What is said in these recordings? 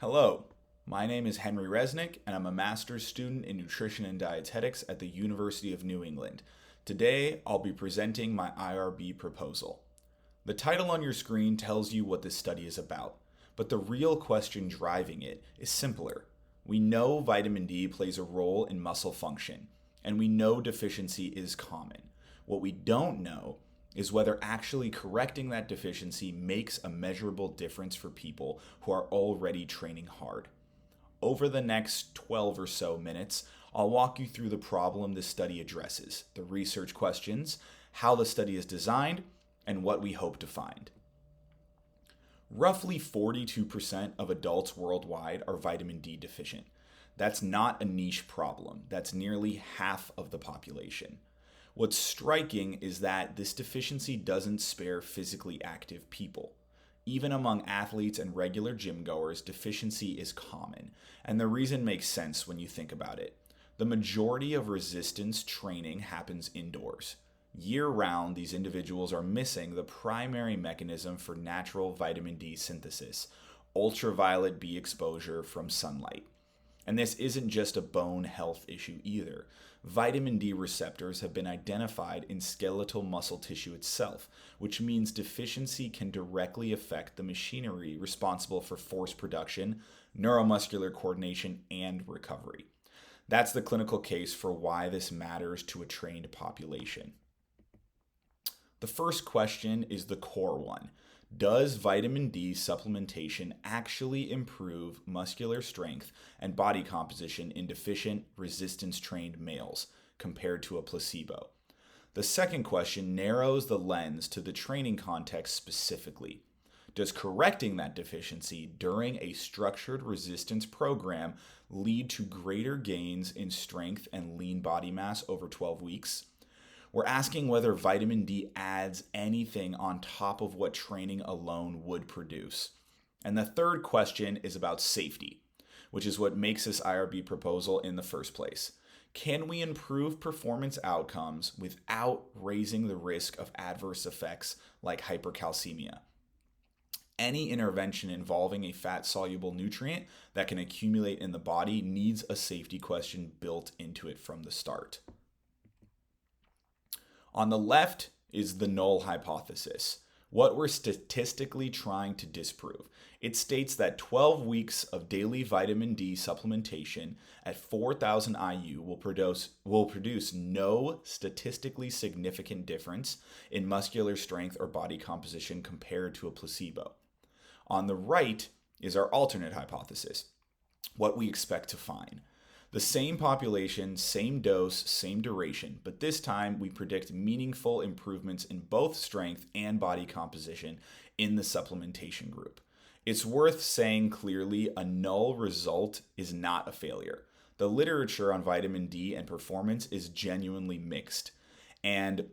Hello, my name is Henry Resnick, and I'm a master's student in nutrition and dietetics at the University of New England. Today, I'll be presenting my IRB proposal. The title on your screen tells you what this study is about, but the real question driving it is simpler. We know vitamin D plays a role in muscle function, and we know deficiency is common. What we don't know is whether actually correcting that deficiency makes a measurable difference for people who are already training hard. Over the next 12 or so minutes, I'll walk you through the problem this study addresses, the research questions, how the study is designed, and what we hope to find. Roughly 42% of adults worldwide are vitamin D deficient. That's not a niche problem. That's nearly half of the population. What's striking is that this deficiency doesn't spare physically active people. Even among athletes and regular gym goers, deficiency is common, and the reason makes sense when you think about it. The majority of resistance training happens indoors. Year-round, these individuals are missing the primary mechanism for natural vitamin D synthesis, ultraviolet B exposure from sunlight. And this isn't just a bone health issue either. Vitamin D receptors have been identified in skeletal muscle tissue itself, which means deficiency can directly affect the machinery responsible for force production, neuromuscular coordination, and recovery. That's the clinical case for why this matters to a trained population. The first question is the core one. Does vitamin D supplementation actually improve muscular strength and body composition in deficient, resistance-trained males compared to a placebo? The second question narrows the lens to the training context specifically. Does correcting that deficiency during a structured resistance program lead to greater gains in strength and lean body mass over 12 weeks? We're asking whether vitamin D adds anything on top of what training alone would produce. And the third question is about safety, which is what makes this IRB proposal in the first place. Can we improve performance outcomes without raising the risk of adverse effects like hypercalcemia? Any intervention involving a fat-soluble nutrient that can accumulate in the body needs a safety question built into it from the start. On the left is the null hypothesis, what we're statistically trying to disprove. It states that 12 weeks of daily vitamin D supplementation at 4,000 IU will produce no statistically significant difference in muscular strength or body composition compared to a placebo. On the right is our alternate hypothesis, what we expect to find. The same population, same dose, same duration, but this time we predict meaningful improvements in both strength and body composition in the supplementation group. It's worth saying clearly a null result is not a failure. The literature on vitamin D and performance is genuinely mixed. And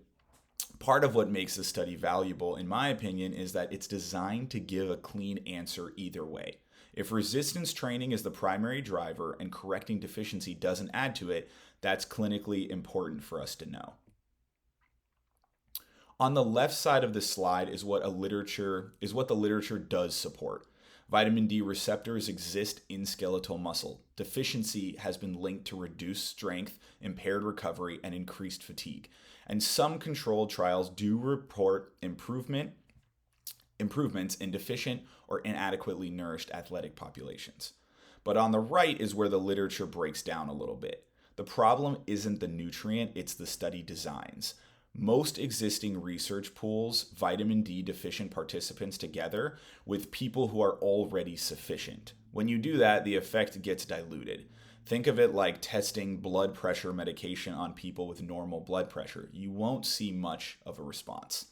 part of what makes this study valuable, in my opinion, is that it's designed to give a clean answer either way. If resistance training is the primary driver and correcting deficiency doesn't add to it, that's clinically important for us to know. On the left side of the slide is what the literature does support. Vitamin D receptors exist in skeletal muscle. Deficiency has been linked to reduced strength, impaired recovery, and increased fatigue. And some controlled trials do report improvements in deficient or inadequately nourished athletic populations. But on the right is where the literature breaks down a little bit. The problem isn't the nutrient, it's the study designs. Most existing research pools vitamin D deficient participants together with people who are already sufficient. When you do that, the effect gets diluted. Think of it like testing blood pressure medication on people with normal blood pressure. You won't see much of a response.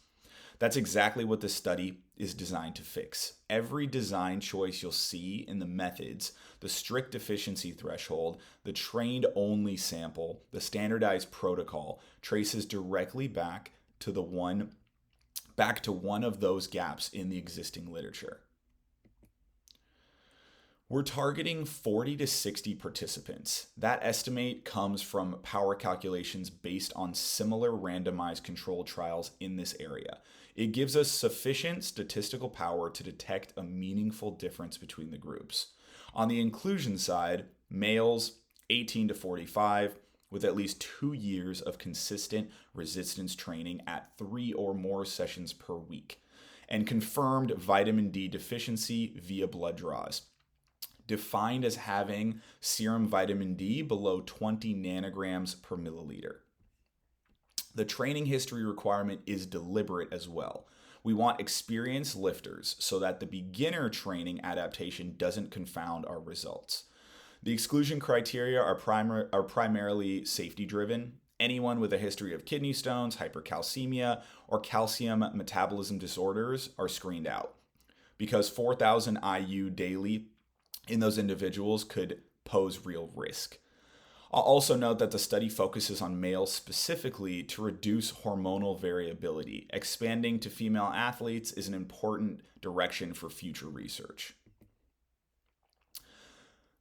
That's exactly what this study is designed to fix. Every design choice you'll see in the methods, the strict deficiency threshold, the trained-only sample, the standardized protocol, traces directly back to one of those gaps in the existing literature. We're targeting 40 to 60 participants. That estimate comes from power calculations based on similar randomized controlled trials in this area. It gives us sufficient statistical power to detect a meaningful difference between the groups. On the inclusion side, males 18 to 45 with at least 2 years of consistent resistance training at 3 or more sessions per week, and confirmed vitamin D deficiency via blood draws, defined as having serum vitamin D below 20 nanograms per milliliter. The training history requirement is deliberate as well. We want experienced lifters so that the beginner training adaptation doesn't confound our results. The exclusion criteria are primarily safety driven. Anyone with a history of kidney stones, hypercalcemia, or calcium metabolism disorders are screened out, because 4,000 IU daily in those individuals could pose real risk. I'll also note that the study focuses on males specifically to reduce hormonal variability. Expanding to female athletes is an important direction for future research.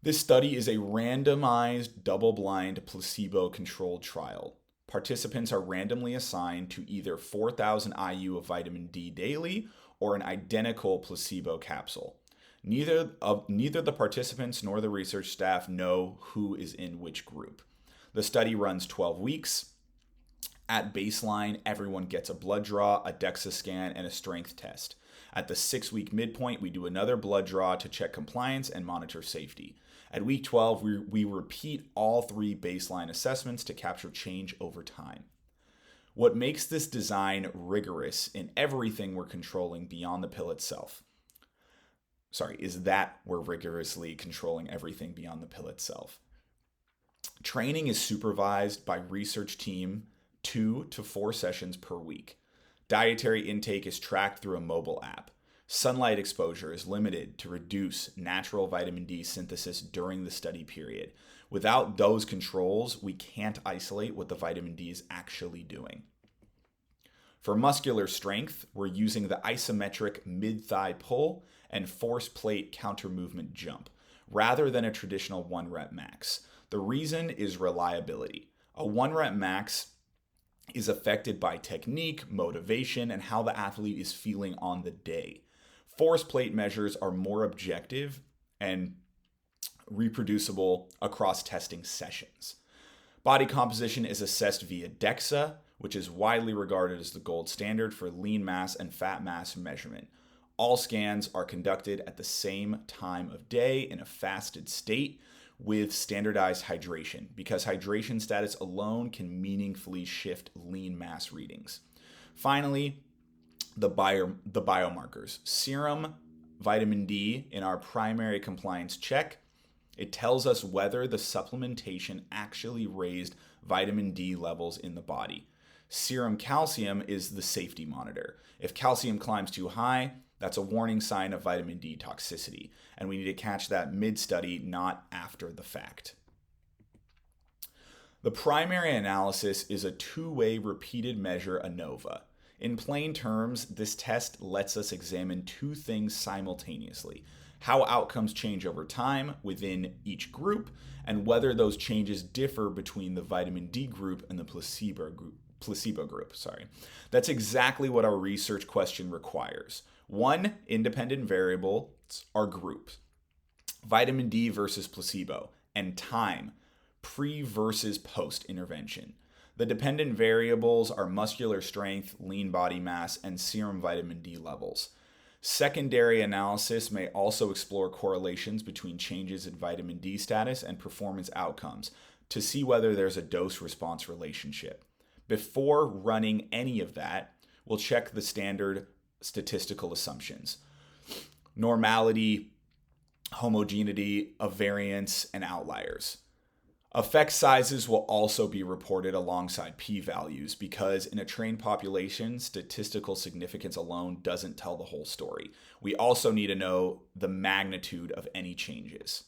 This study is a randomized, double-blind, placebo-controlled trial. Participants are randomly assigned to either 4,000 IU of vitamin D daily or an identical placebo capsule. Neither the participants nor the research staff know who is in which group. The study runs 12 weeks. At baseline, everyone gets a blood draw, a DEXA scan, and a strength test. At the 6-week midpoint, we do another blood draw to check compliance and monitor safety. At week 12, we repeat all 3 baseline assessments to capture change over time. What makes this design rigorous in everything we're controlling beyond the pill itself is that we're rigorously controlling everything beyond the pill itself. Training is supervised by research team 2 to 4 sessions per week. Dietary intake is tracked through a mobile app. Sunlight exposure is limited to reduce natural vitamin D synthesis during the study period. Without those controls, we can't isolate what the vitamin D is actually doing. For muscular strength, we're using the isometric mid-thigh pull and force plate counter movement jump, rather than a traditional 1-rep max. The reason is reliability. A 1-rep max is affected by technique, motivation, and how the athlete is feeling on the day. Force plate measures are more objective and reproducible across testing sessions. Body composition is assessed via DEXA, which is widely regarded as the gold standard for lean mass and fat mass measurement. All scans are conducted at the same time of day in a fasted state with standardized hydration, because hydration status alone can meaningfully shift lean mass readings. Finally, the biomarkers. Serum vitamin D in our primary compliance check. It tells us whether the supplementation actually raised vitamin D levels in the body. Serum calcium is the safety monitor. If calcium climbs too high, that's a warning sign of vitamin D toxicity, and we need to catch that mid-study, not after the fact. The primary analysis is a 2-way repeated measure ANOVA. In plain terms, this test lets us examine 2 things simultaneously: how outcomes change over time within each group, and whether those changes differ between the vitamin D group and the placebo group. That's exactly what our research question requires. 1, independent variables are grouped: vitamin D versus placebo, and time, pre versus post intervention. The dependent variables are muscular strength, lean body mass, and serum vitamin D levels. Secondary analysis may also explore correlations between changes in vitamin D status and performance outcomes to see whether there's a dose-response relationship. Before running any of that, we'll check the standard statistical assumptions: normality, homogeneity of variance, and outliers. Effect sizes will also be reported alongside p-values, because in a trained population, statistical significance alone doesn't tell the whole story. We also need to know the magnitude of any changes.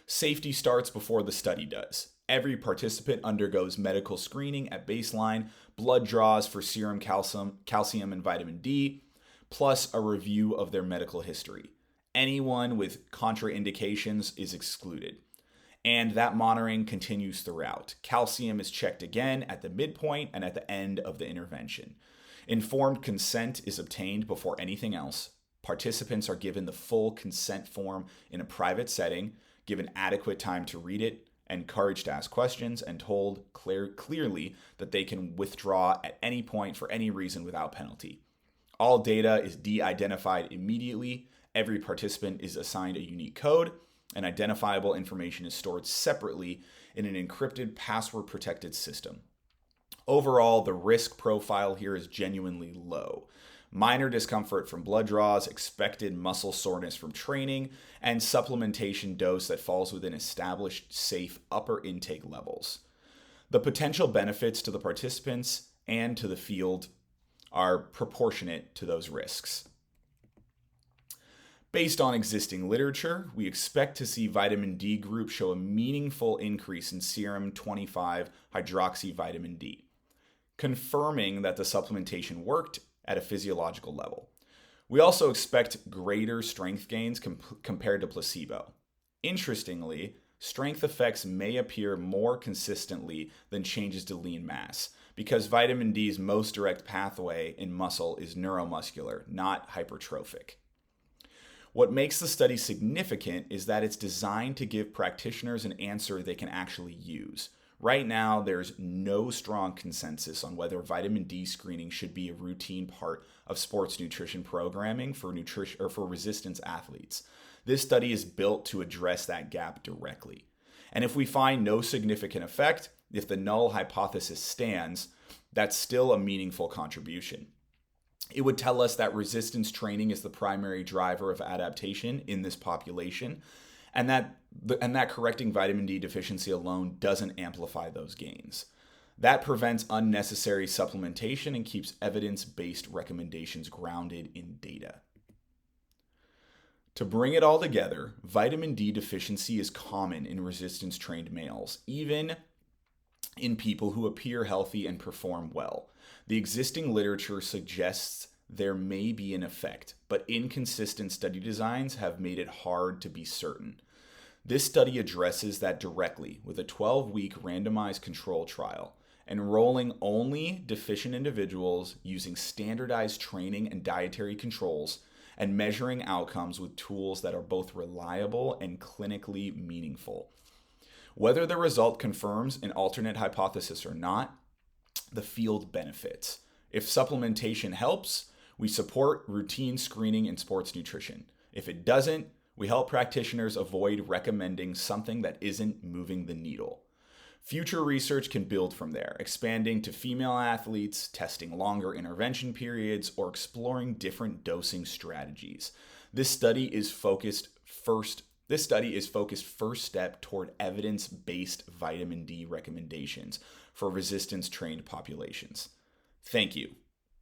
Safety starts before the study does. Every participant undergoes medical screening at baseline, blood draws for serum calcium and vitamin D, plus a review of their medical history. Anyone with contraindications is excluded, and that monitoring continues throughout. Calcium is checked again at the midpoint and at the end of the intervention. Informed consent is obtained before anything else. Participants are given the full consent form in a private setting, given adequate time to read it, encouraged to ask questions, and told clearly that they can withdraw at any point for any reason without penalty. All data is de-identified immediately. Every participant is assigned a unique code, and identifiable information is stored separately in an encrypted, password-protected system. Overall, the risk profile here is genuinely low. Minor discomfort from blood draws, expected muscle soreness from training, and supplementation dose that falls within established safe upper intake levels. The potential benefits to the participants and to the field are proportionate to those risks. Based on existing literature, we expect to see vitamin D group show a meaningful increase in serum 25-hydroxyvitamin D, confirming that the supplementation worked at a physiological level. We also expect greater strength gains compared to placebo. Interestingly, strength effects may appear more consistently than changes to lean mass, because vitamin D's most direct pathway in muscle is neuromuscular, not hypertrophic. What makes the study significant is that it's designed to give practitioners an answer they can actually use. Right now, there's no strong consensus on whether vitamin D screening should be a routine part of sports nutrition programming for resistance athletes. This study is built to address that gap directly. And if we find no significant effect, if the null hypothesis stands, that's still a meaningful contribution. It would tell us that resistance training is the primary driver of adaptation in this population, and that correcting vitamin D deficiency alone doesn't amplify those gains. That prevents unnecessary supplementation and keeps evidence-based recommendations grounded in data. To bring it all together, vitamin D deficiency is common in resistance-trained males, even in people who appear healthy and perform well. The existing literature suggests there may be an effect, but inconsistent study designs have made it hard to be certain. This study addresses that directly with a 12-week randomized control trial, enrolling only deficient individuals using standardized training and dietary controls, and measuring outcomes with tools that are both reliable and clinically meaningful. Whether the result confirms an alternate hypothesis or not, the field benefits. If supplementation helps, we support routine screening in sports nutrition. If it doesn't, we help practitioners avoid recommending something that isn't moving the needle. Future research can build from there, expanding to female athletes, testing longer intervention periods, or exploring different dosing strategies. This study is focused first step toward evidence-based vitamin D recommendations for resistance-trained populations. Thank you.